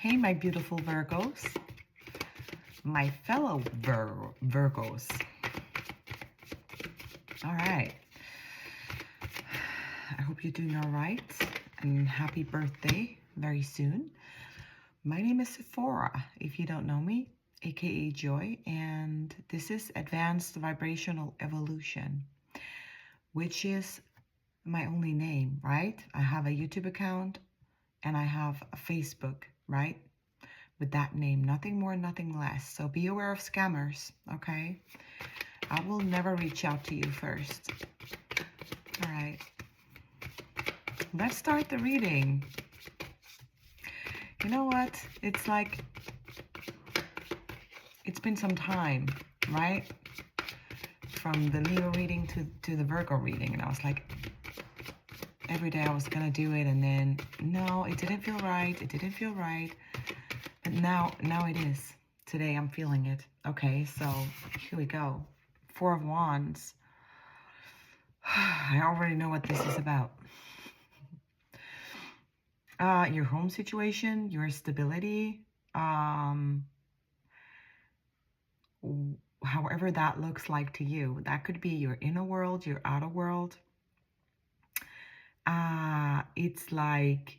Hey, my beautiful Virgos, my fellow Virgos. All right. I hope you're doing all right, and happy birthday very soon. My name is Sephoura, if you don't know me, aka Joy, and this is Advanced Vibrational Evolution, which is my only name, right? I have a YouTube account and I have a Facebook, right? With that name, nothing more, nothing less. So be aware of scammers, okay? I will never reach out to you first. All right. Let's start the reading. You know what? It's like, it's been some time, right? From the Leo reading to the Virgo reading. And I was like, every day I was going to do it. And then, no, it didn't feel right. It didn't feel right. But now it is. Today I'm feeling it. Okay, so here we go. Four of Wands. I already know what this is about. Your home situation, your stability, however that looks like to you. That could be your inner world, your outer world. It's like,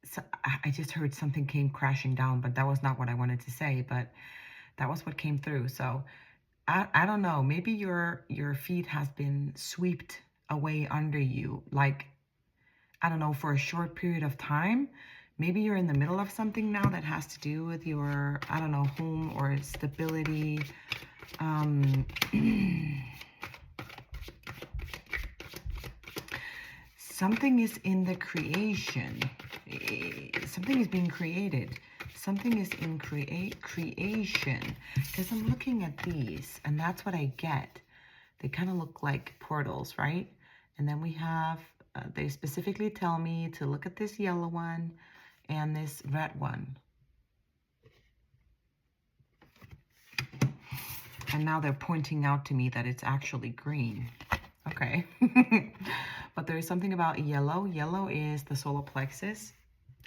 so I just heard something came crashing down, but that was not what I wanted to say, but that was what came through. So I don't know, maybe your feet has been swept away under you, like, I don't know, for a short period of time. Maybe you're in the middle of something now that has to do with your, I don't know, home or stability. Something is in the creation. Something is being created. Something is in creation. Because I'm looking at these, and that's what I get. They kind of look like portals, right? And then we have, they specifically tell me to look at this yellow one and this red one. And now they're pointing out to me that it's actually green. Okay. But there is something about yellow. Yellow is the solar plexus,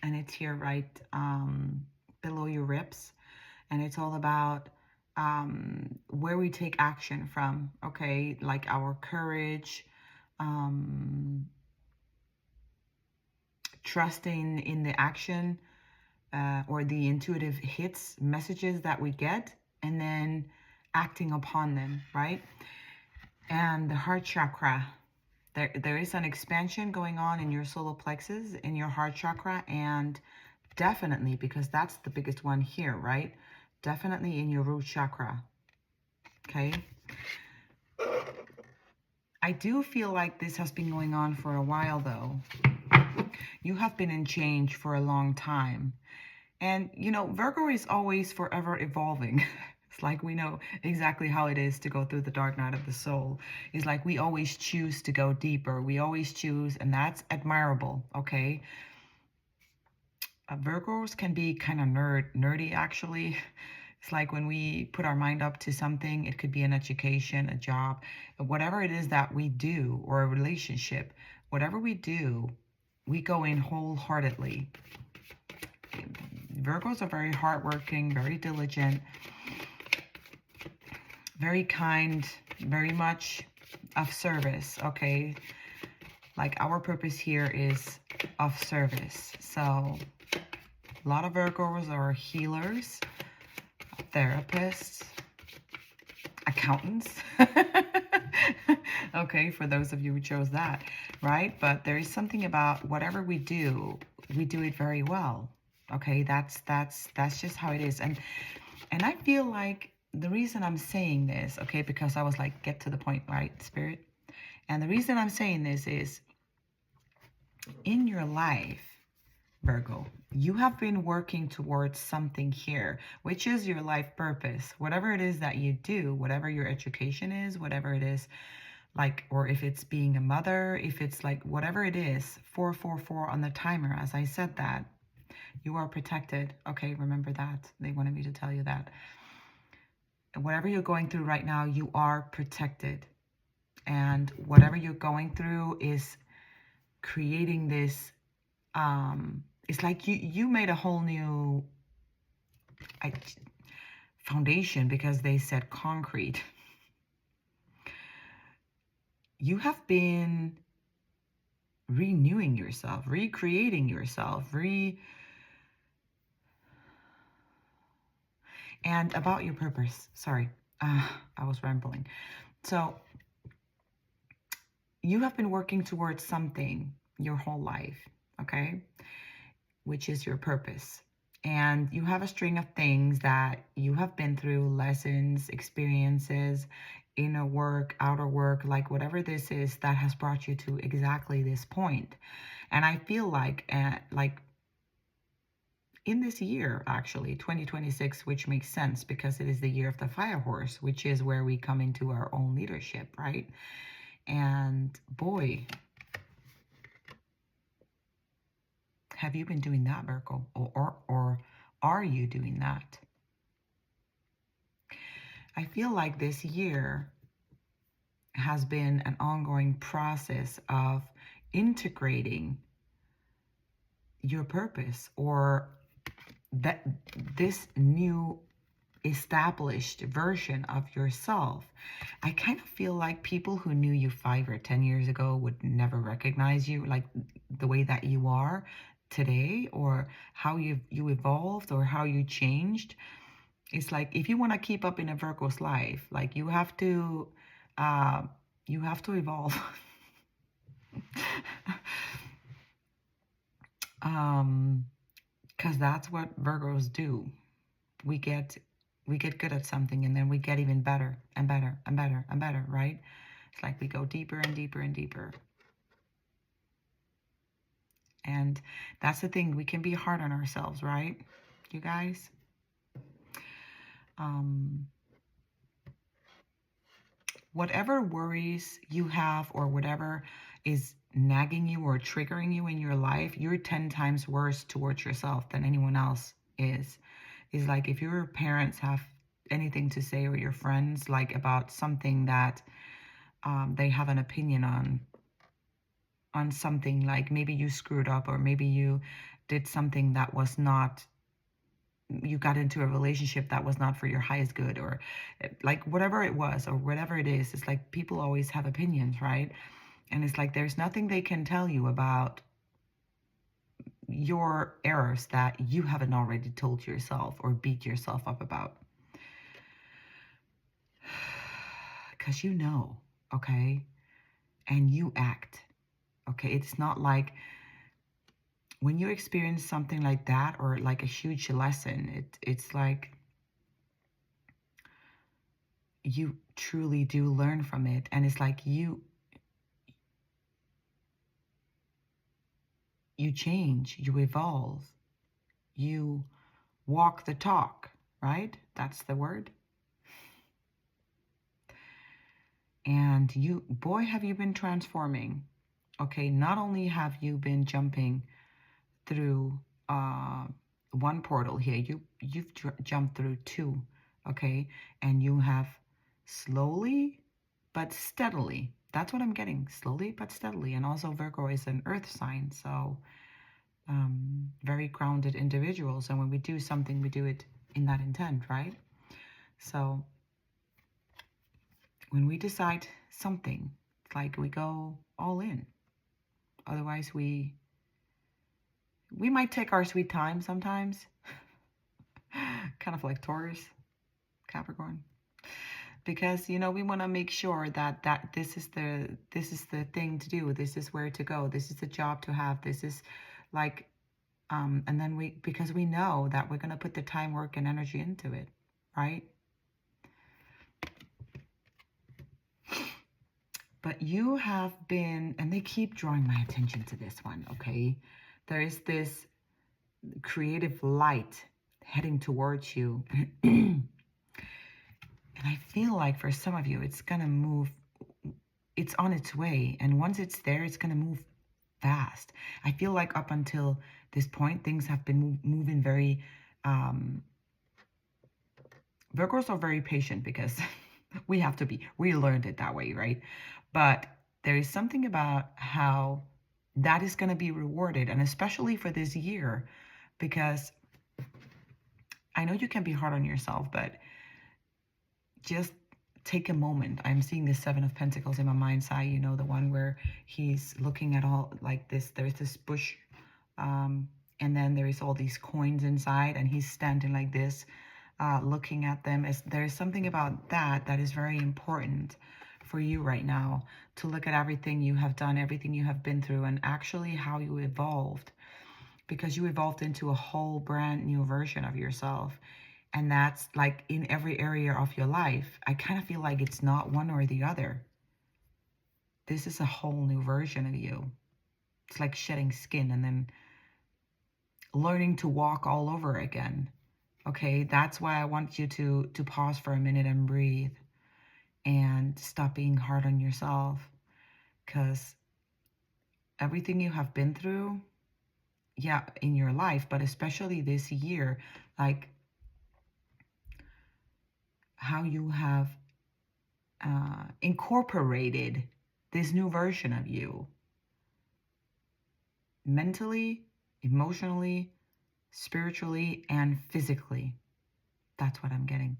and it's here right below your ribs. And it's all about where we take action from, okay? Like our courage, trusting in the action or the intuitive hits, messages that we get, and then acting upon them, right? And the heart chakra, there is an expansion going on in your solar plexus, in your heart chakra, and definitely, because that's the biggest one here, right? Definitely in your root chakra, okay? I do feel like this has been going on for a while, though. You have been in change for a long time. And, you know, Virgo is always forever evolving. It's like we know exactly how it is to go through the dark night of the soul. It's like we always choose to go deeper. We always choose, and that's admirable, okay? Virgos can be kind of nerdy, actually. It's like when we put our mind up to something, it could be an education, a job, whatever it is that we do, or a relationship, whatever we do, we go in wholeheartedly. Virgos are very hardworking, very diligent, very kind, very much of service, okay? Like our purpose here is of service. So a lot of Virgos are healers, therapists, accountants. Okay, for those of you who chose that, right? But there is something about whatever we do it very well. Okay, that's just how it is. And I feel like the reason I'm saying this, okay, because I was like, get to the point, right, Spirit? And the reason I'm saying this is, in your life, Virgo, you have been working towards something here, which is your life purpose. Whatever it is that you do, whatever your education is, whatever it is, like, or if it's being a mother, if it's like, whatever it is, 444 on the timer, as I said that, you are protected. Okay, remember that. They wanted me to tell you that. Whatever you're going through right now, you are protected. And whatever you're going through is creating this It's like you made a whole new I, foundation because they said concrete. You have been renewing yourself, recreating yourself, and about your purpose. Sorry, I was rambling. So you have been working towards something your whole life, okay? Which is your purpose. And you have a string of things that you have been through, lessons, experiences, inner work, outer work, like whatever this is that has brought you to exactly this point. And I feel like in this year, actually, 2026, which makes sense because it is the year of the fire horse, which is where we come into our own leadership, right? And boy, have you been doing that, Virgo? Or are you doing that? I feel like this year has been an ongoing process of integrating your purpose, or that this new established version of yourself. I kind of feel like people who knew you 5 or 10 years ago would never recognize you like the way that you are today, or how you evolved or how you changed. It's like if you want to keep up in a Virgo's life, like uh, you have to evolve. Because that's what Virgos do. We get we get good at something, and then we get even better and better and better and better, right? It's like we go deeper and deeper and deeper. And that's the thing, we can be hard on ourselves, right? You guys? Um, whatever worries you have or whatever is nagging you or triggering you in your life, you're 10 times worse towards yourself than anyone else is. Is like if your parents have anything to say, or your friends, like about something that they have an opinion on something, like maybe you screwed up, or maybe you did something that was not, you got into a relationship that was not for your highest good, or like whatever it was or whatever it is. It's like people always have opinions, right? And it's like there's nothing they can tell you about your errors that you haven't already told yourself or beat yourself up about. Because you know, okay? And you act, okay? It's not like when you experience something like that, or like a huge lesson, it's like you truly do learn from it. And it's like you change, you evolve, you walk the talk, right? That's the word. And you, boy, have you been transforming. Okay, not only have you been jumping through one portal here, you've jumped through two, okay? And you have slowly but steadily, that's what I'm getting, slowly but steadily. And also Virgo is an earth sign, so very grounded individuals. And when we do something, we do it in that intent, right? So when we decide something, it's like we go all in. Otherwise, we might take our sweet time sometimes, kind of like Taurus, Capricorn, because you know we want to make sure that this is the thing to do. This is where to go. This is the job to have. This is like, and then because we know that we're gonna put the time, work, and energy into it, right? But you have been, and they keep drawing my attention to this one, okay? There is this creative light heading towards you. And I feel like for some of you, it's going to move, it's on its way. And once it's there, it's going to move fast. I feel like up until this point, things have been moving very, Virgos are very patient because we learned it that way, right? But there is something about how that is going to be rewarded. And especially for this year, because I know you can be hard on yourself, but just take a moment. I'm seeing the Seven of Pentacles in my mind's eye, you know, the one where he's looking at all like this. There's this bush, and then there is all these coins inside, and he's standing like this, looking at them. There's something about that is very important for you right now, to look at everything you have done, everything you have been through, and actually how you evolved, because you evolved into a whole brand new version of yourself. And that's like in every area of your life. I kind of feel like it's not one or the other. This is a whole new version of you. It's like shedding skin and then learning to walk all over again. Okay, that's why I want you to pause for a minute and breathe and stop being hard on yourself, because everything you have been through, yeah, in your life, but especially this year, like how you have incorporated this new version of you, mentally, emotionally, spiritually, and physically. That's what I'm getting.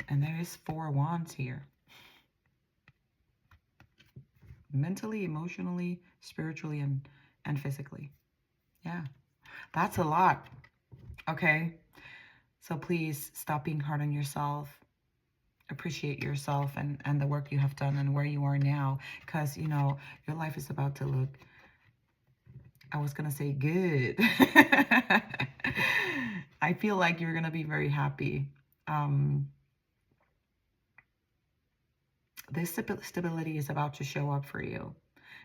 And there is 4 wands here. Mentally, emotionally, spiritually, and physically. Yeah, that's a lot. Okay, so please stop being hard on yourself. Appreciate yourself and the work you have done and where you are now, because, you know, your life is about to look, I was going to say good. I feel like you're going to be very happy. This stability is about to show up for you.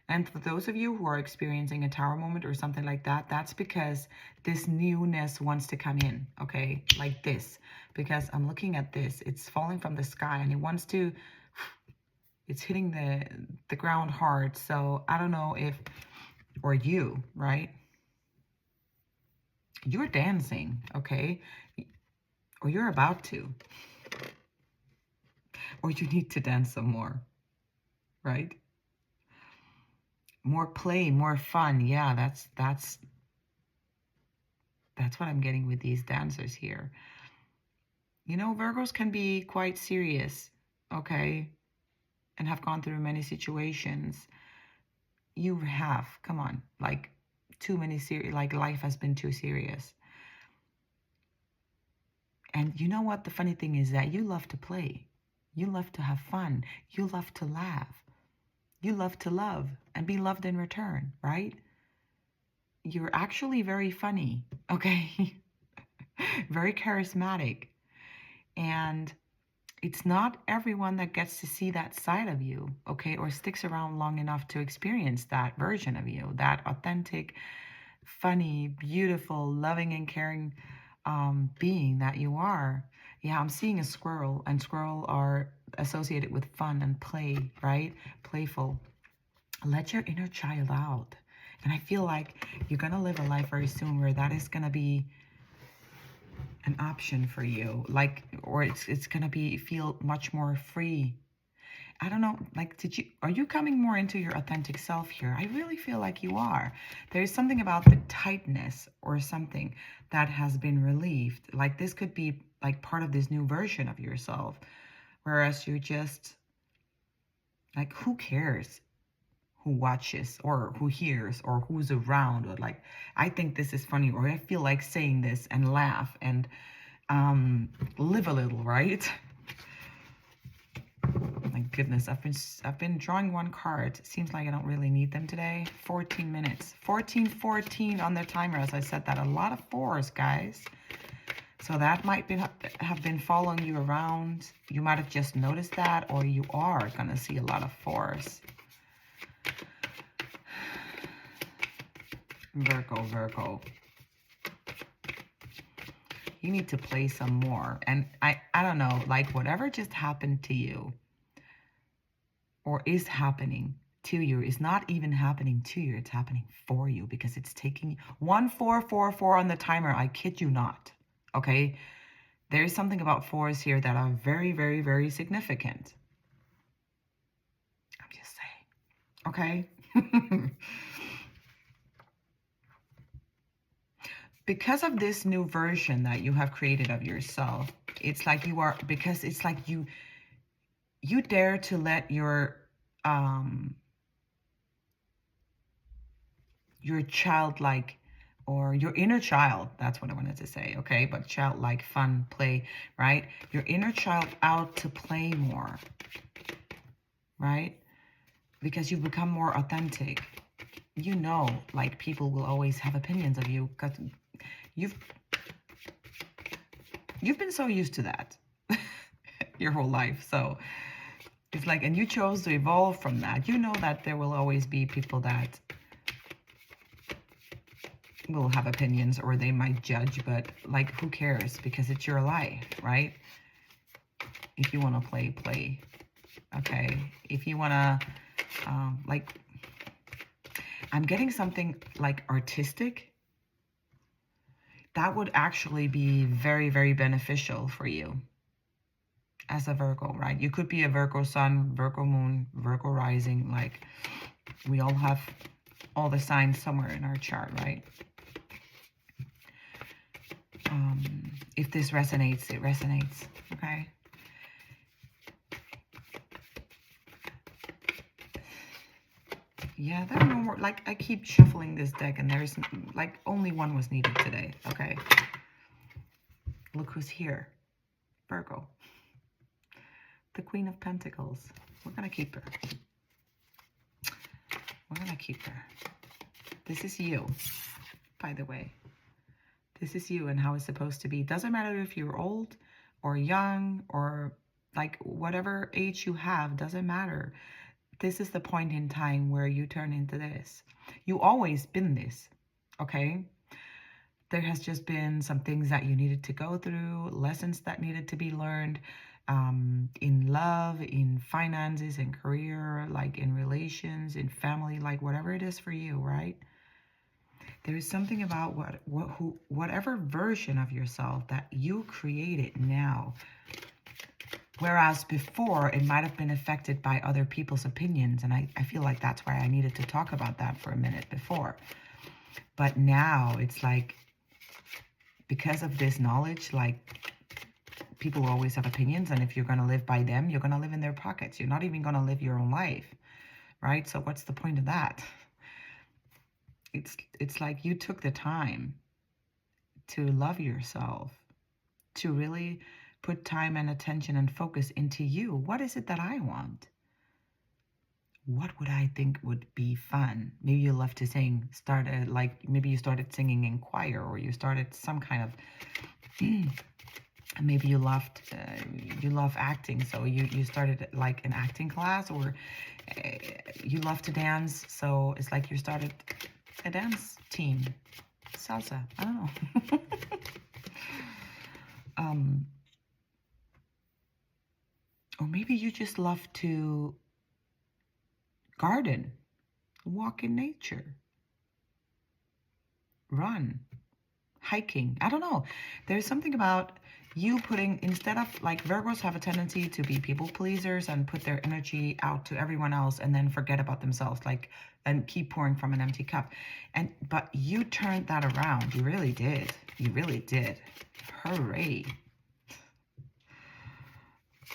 And for those of you who are experiencing a tower moment or something like that, that's because this newness wants to come in, okay? Like this. Because I'm looking at this. It's falling from the sky and it wants to, it's hitting the ground hard. So I don't know if, or you, right? You're dancing, okay? Or you're about to. Or you need to dance some more, right? More play, more fun. Yeah, that's what I'm getting with these dancers here. You know, Virgos can be quite serious, okay? And have gone through many situations. You have, come on, like too many like life has been too serious. And you know what? The funny thing is that you love to play. You love to have fun. You love to laugh. You love to love and be loved in return, right? You're actually very funny, okay? Very charismatic. And it's not everyone that gets to see that side of you, okay? Or sticks around long enough to experience that version of you, that authentic, funny, beautiful, loving and caring being that you are. Yeah, I'm seeing a squirrel, and squirrel are associated with fun and play, right? Playful. Let your inner child out. And I feel like you're going to live a life very soon where that is going to be an option for you. Like, or it's going to be, feel much more free. I don't know, like, are you coming more into your authentic self here? I really feel like you are. There's something about the tightness or something that has been relieved. Like, this could be like part of this new version of yourself. Whereas you just, like, who cares who watches or who hears or who's around? Or like, I think this is funny, or I feel like saying this, and laugh and live a little, right? My goodness, I've been drawing one card. It seems like I don't really need them today. 14 minutes. 14 on their timer, as I said that. A lot of 4s, guys. So that might have been following you around. You might have just noticed that, or you are going to see a lot of 4s. Virgo. You need to play some more. And I don't know, like whatever just happened to you, or is happening to you, is not even happening to you. It's happening for you, because it's taking 1444 on the timer. I kid you not. Okay. There's something about 4s here that are very, very, very significant. I'm just saying. Okay. because of this new version that you have created of yourself, it's like you are, because it's like you dare to let your childlike, or your inner child, that's what I wanted to say, okay? But childlike fun, play, right? Your inner child out to play more, right? Because you've become more authentic. You know, like, people will always have opinions of you because you've been so used to that your whole life. So it's like, and you chose to evolve from that. You know that there will always be people that will have opinions, or they might judge, but like, who cares? Because it's your life, right? If you want to play, play. Okay. If you want to, like, I'm getting something like artistic. That would actually be very, very beneficial for you as a Virgo, right? You could be a Virgo sun, Virgo moon, Virgo rising. Like, we all have all the signs somewhere in our chart, right? If this resonates, it resonates, okay? Yeah, there are no more, like, I keep shuffling this deck and there's, like, only one was needed today, okay? Look who's here. Virgo. The Queen of Pentacles. We're gonna keep her. We're gonna keep her. This is you, by the way. This is you and how it's supposed to be. Doesn't matter if you're old or young or like whatever age you have, doesn't matter. This is the point in time where you turn into this. You always been this, okay? There has just been some things that you needed to go through, lessons that needed to be learned, in love, in finances, in career, like in relations, in family, like whatever it is for you, right? There is something about whatever version of yourself that you created now. Whereas before, it might have been affected by other people's opinions. And I feel like that's why I needed to talk about that for a minute before. But now it's like, because of this knowledge, like, people always have opinions. And if you're going to live by them, you're going to live in their pockets. You're not even going to live your own life, right? So what's the point of that? It's like you took the time to love yourself, to really put time and attention and focus into you. What is it that I want? What would I think would be fun? Maybe you love to sing, maybe you started singing in choir, or you started some kind of, maybe you love acting. So you started like an acting class, or you love to dance. So it's like you started a dance team, salsa, I don't know. Or maybe you just love to garden, walk in nature, run, hiking. I don't know. There's something about you putting, instead of, like, Virgos have a tendency to be people pleasers and put their energy out to everyone else and then forget about themselves, like, and keep pouring from an empty cup. But you turned that around. You really did. You really did. Hooray.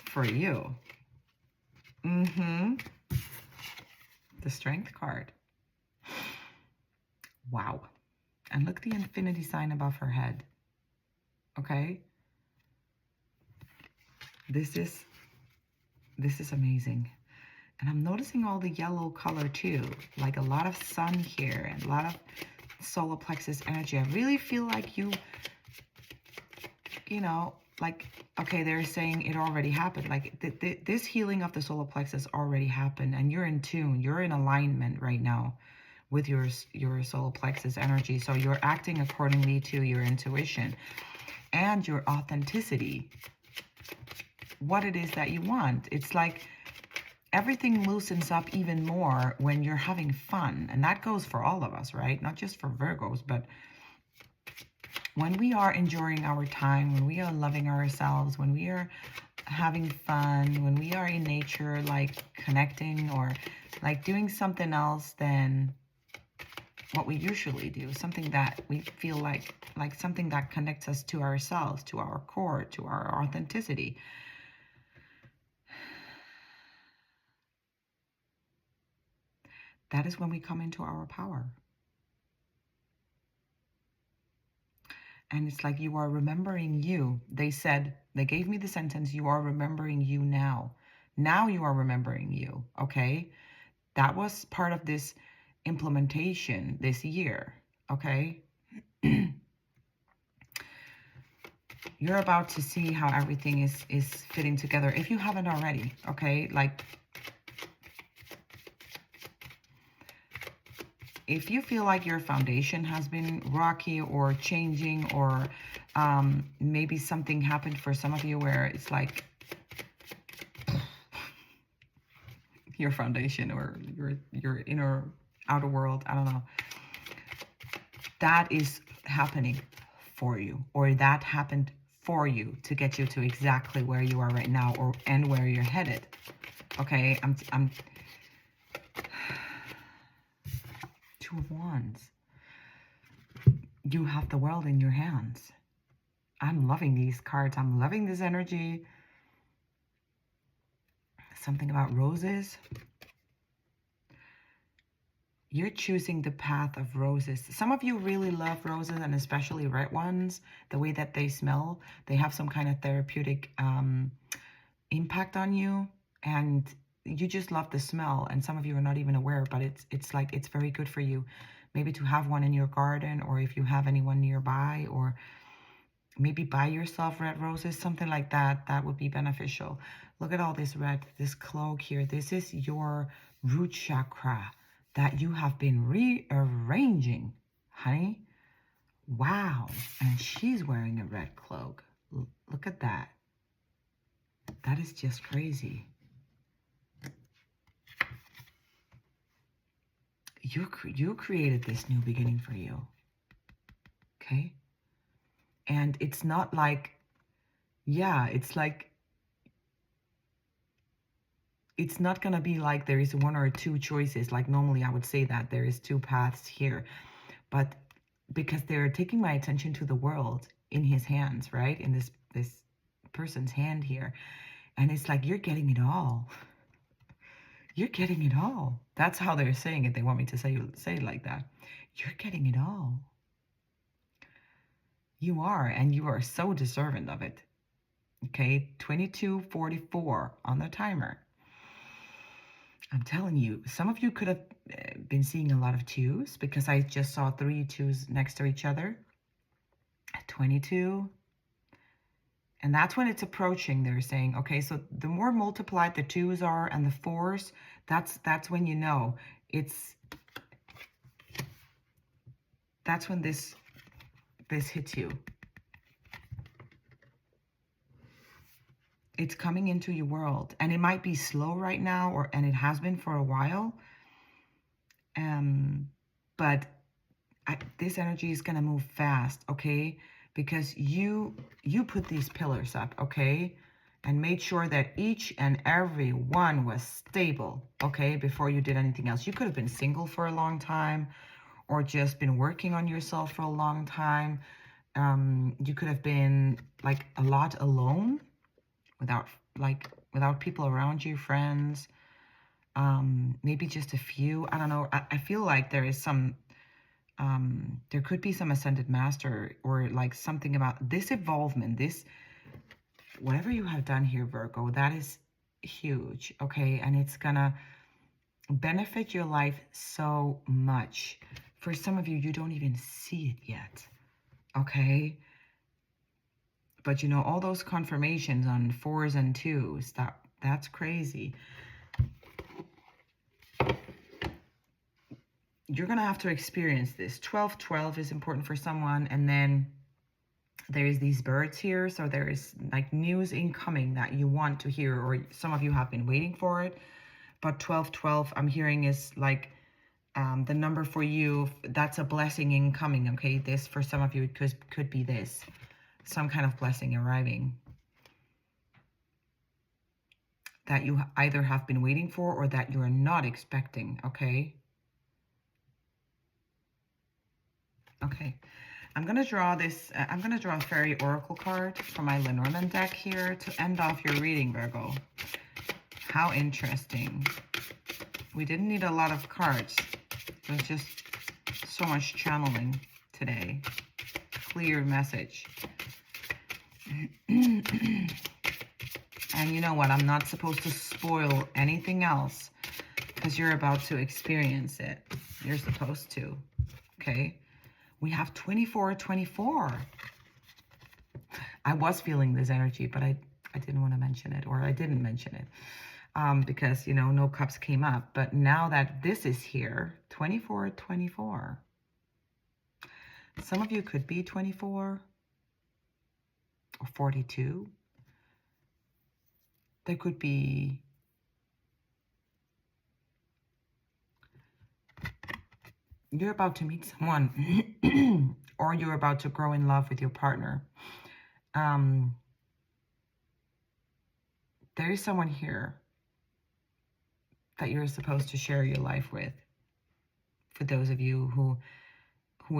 For you. The Strength card. Wow. And look, the infinity sign above her head. Okay? This is amazing. And I'm noticing all the yellow color too. Like a lot of sun here and a lot of solar plexus energy. I really feel like you know, like, okay, they're saying it already happened. Like this healing of the solar plexus already happened, and you're in tune. You're in alignment right now with your solar plexus energy. So you're acting accordingly to your intuition and your authenticity. What it is that you want. It's like everything loosens up even more when you're having fun. And that goes for all of us, right? Not just for Virgos, but when we are enjoying our time, when we are loving ourselves, when we are having fun, when we are in nature, like connecting or like doing something else than what we usually do, something that we feel like something that connects us to ourselves, to our core, to our authenticity. That is when we come into our power. And it's like you are remembering you. They gave me the sentence, you are remembering you now. Now you are remembering you, okay? That was part of this implementation this year, okay? You're about to see how everything is fitting together if you haven't already, okay? Like, if you feel like your foundation has been rocky or changing, or maybe something happened for some of you where it's like your foundation or your inner outer world, I don't know, that is happening for you, or that happened for you to get you to exactly where you are right now, or and where you're headed. Okay, I'm Two of Wands. You have the world in your hands. I'm loving these cards. I'm loving this energy. Something about roses. You're choosing the path of roses. Some of you really love roses, and especially red ones. The way that they smell, they have some kind of therapeutic impact on you, and you just love the smell. And some of you are not even aware, but it's like it's very good for you. Maybe to have one in your garden, or if you have anyone nearby, or maybe buy yourself red roses, something like that. That would be beneficial. Look at all this red, this cloak here. This is your root chakra that you have been rearranging, honey. Wow. And she's wearing a red cloak. Look at that. That is just crazy. You created this new beginning for you. Okay? And it's not like, yeah, it's like, it's not going to be like there is one or two choices. Like normally I would say that there is two paths here. But because they're taking my attention to the world in his hands, right? In this person's hand here. And it's like, you're getting it all. You're getting it all. That's how they're saying it. They want me to say it like that. You're getting it all. You are, and you are so deserving of it. Okay, 22:44 on the timer. I'm telling you, some of you could have been seeing a lot of twos, because I just saw 3 2s next to each other. 22. And that's when it's approaching. They're saying, okay, so the more multiplied the 2s are and the 4s, that's when you know that's when this hits you. It's coming into your world, and it might be slow right now, and it has been for a while. But this energy is gonna move fast, okay? Because you put these pillars up, okay? And made sure that each and every one was stable, okay? Before you did anything else. You could have been single for a long time, or just been working on yourself for a long time. You could have been like a lot alone, without people around you, friends. Maybe just a few. I don't know. I feel like there is some, there could be some ascended master, or like something about this involvement, this, whatever you have done here, Virgo, that is huge, okay? And it's gonna benefit your life so much. For some of you, you don't even see it yet, okay? But you know, all those confirmations on 4s and 2s, that's crazy. You're gonna have to experience this. 12:12 is important for someone, and then there's these birds here, so there is like news incoming that you want to hear, or some of you have been waiting for it. But 12:12, I'm hearing, is like the number for you. That's a blessing incoming, okay? This, for some of you, it could be this, some kind of blessing arriving that you either have been waiting for or that you are not expecting, okay? Okay. I'm going to draw this. I'm going to draw a fairy oracle card from my Lenormand deck here to end off your reading, Virgo. How interesting. We didn't need a lot of cards. There's just so much channeling today. Clear message. And you know what? I'm not supposed to spoil anything else because you're about to experience it. You're supposed to. Okay? We have 24/24. I was feeling this energy, but I didn't want to mention it, or I didn't mention it because, you know, no cups came up. But now that this is here, 24/24. Some of you could be 24 or 42. There could be you're about to meet someone or you're about to grow in love with your partner. There is someone here that you're supposed to share your life with. For those of you who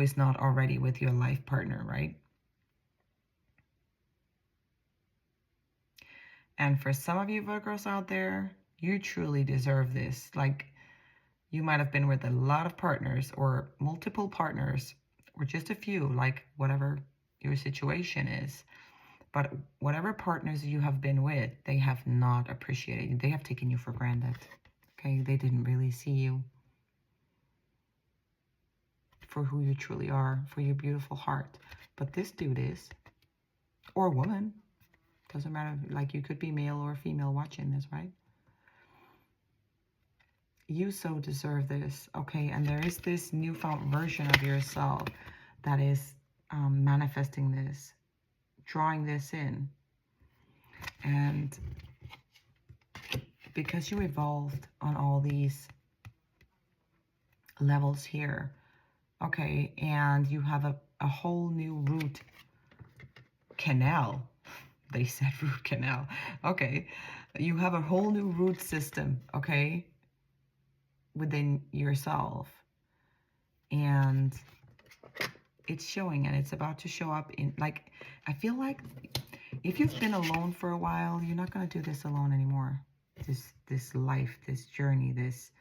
is not already with your life partner, right? And for some of you Virgos out there, you truly deserve this. Like, you might have been with a lot of partners or multiple partners or just a few, like whatever your situation is. But whatever partners you have been with, they have not appreciated you. They have taken you for granted. Okay, they didn't really see you for who you truly are, for your beautiful heart. But this dude is, or woman, doesn't matter. Like, you could be male or female watching this, right? You so deserve this, okay? And there is this newfound version of yourself that is manifesting this, drawing this in. And because you evolved on all these levels here, okay, and you have a whole new root canal. They said root canal. Okay, you have a whole new root system, okay, within yourself. And it's showing, and it's about to show up in, like, I feel like if you've been alone for a while, you're not going to do this alone anymore. This life, this journey, this,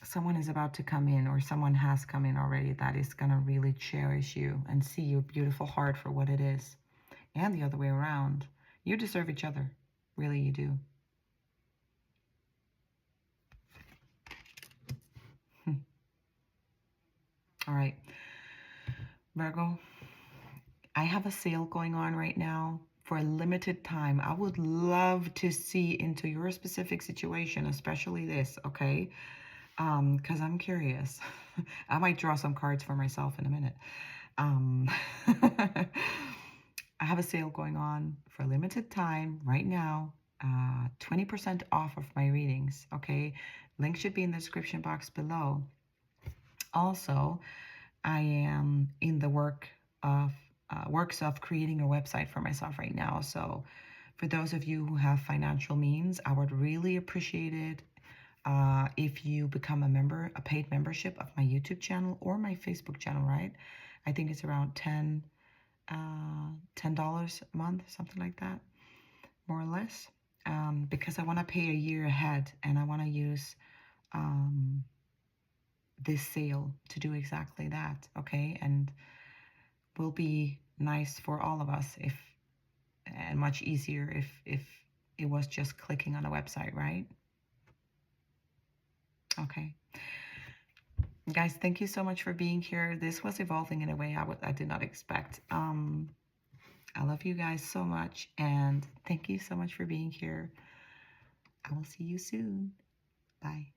someone is about to come in, or someone has come in already, that is going to really cherish you and see your beautiful heart for what it is. And the other way around. You deserve each other. Really, you do. All right. Virgo, I have a sale going on right now for a limited time. I would love to see into your specific situation, especially this, okay? Because I'm curious. I might draw some cards for myself in a minute. I have a sale going on for a limited time right now. 20% off of my readings, okay? Link should be in the description box below. Also, I am in the works of creating a website for myself right now. So for those of you who have financial means, I would really appreciate it if you become a member, a paid membership of my YouTube channel or my Facebook channel, right? I think it's around $10 a month, something like that, more or less, because I want to pay a year ahead, and I want to use this sale to do exactly that, okay? And will be nice for all of us if, and much easier if it was just clicking on a website, right? Okay. Guys, thank you so much for being here. This was evolving in a way I did not expect. I love you guys so much, and thank you so much for being here. I will see you soon. Bye.